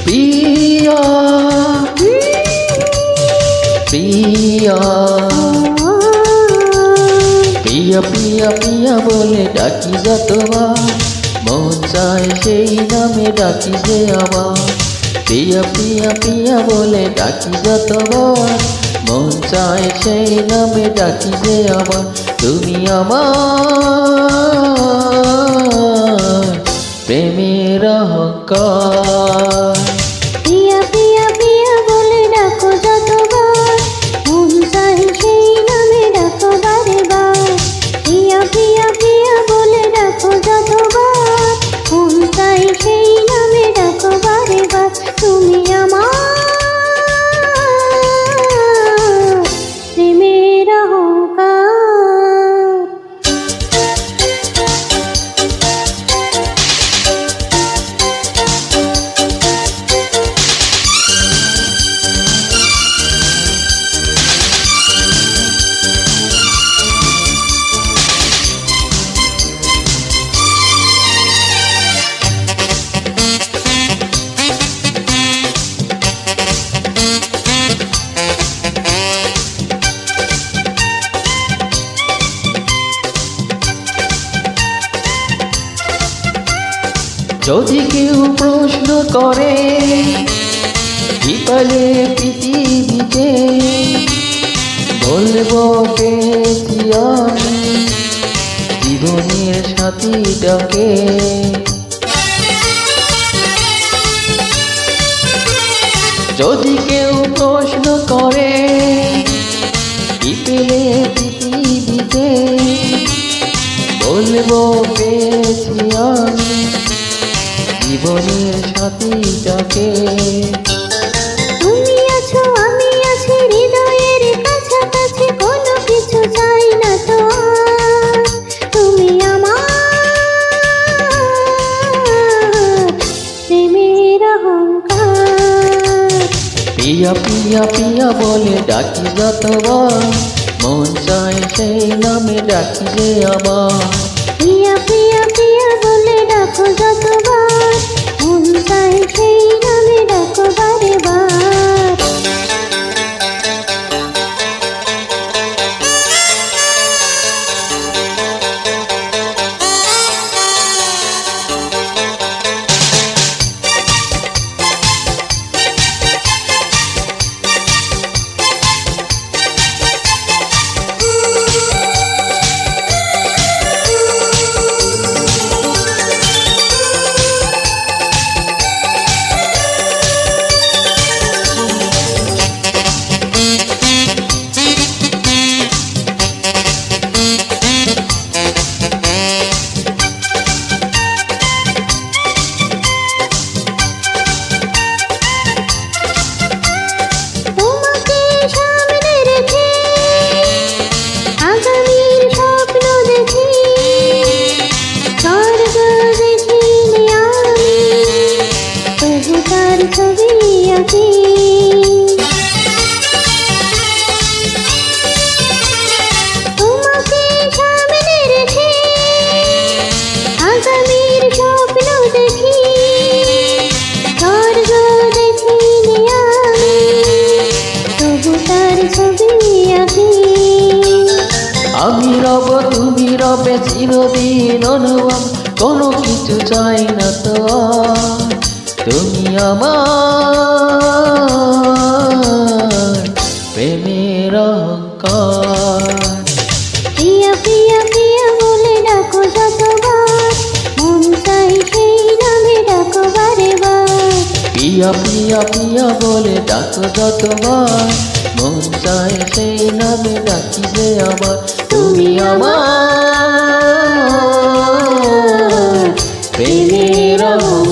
पिया पिया पिया पिया पिया बोले डाकी যতবার মন চায় সেই নামে ডাকি যে আমার পিয়া পিয়া পিয়া বলে ডাকি যতবার মন চায় সেই নামে ডাকি যে আমার তুমি আমার প্রেমের অহংকার পিয়া পিয়া পিয়া বলে ডাকো যতবার মন চায় সেই নামে ডাকো বারে বার পিয়া পিয়া পিয়া বলে ডাকো যতবার মন চায় সেই নামে ডাকো বারে বার তুমি আমার প্রেমের অহংকার যদি কেউ প্রশ্ন করে বিকালে পৃথিবীতে বলবো পেয়েছি আমি জীবনের সাথীটাকে যদি কেউ প্রশ্ন করে বিকেলে পৃথিবীতে বলবো পেয়েছি আমি জীবনের সাথীটাকে তুমি আছো আমি আছি হৃদয়ের কাছাকাছি কোনো কিছু চাই না তো আর। তুমি আমার প্রেমের অহংকার পিয়া পিয়া পিয়া বলে ডাকি যতবার মন চায় সেই নামে ডাকি যে আমার পিয়া পিয়া পিয়া বলে ডাকো যতবার মন চায় সেই নামে ডাকো বারে বার তোমাকে সামনে রেখে আগামীর স্বপ্ন দেখি স্বর্গ দেখিনি আমি তবু তার ছবি আঁকি তোমাকে সামনে রেখে আগামীর স্বপ্ন দেখি স্বর্গ দেখিনি আমি তবু তার ছবি আঁকি আমি রব তুমি রবে চিরদিন অনুভব কোনো কিছু চাই না তো আর। তুমি আমার প্রেমের অহংকার পিয়া পিয়া পিয়া বলে ডাকো যতবার মন চাই সেই নামে ডাকো বারে বার পিয়া পিয়া পিয়া বলে ডাকো যতবার মন চায় সেই নামে ডাকি যে আমার তুমি আমার প্রেমের অহংকার।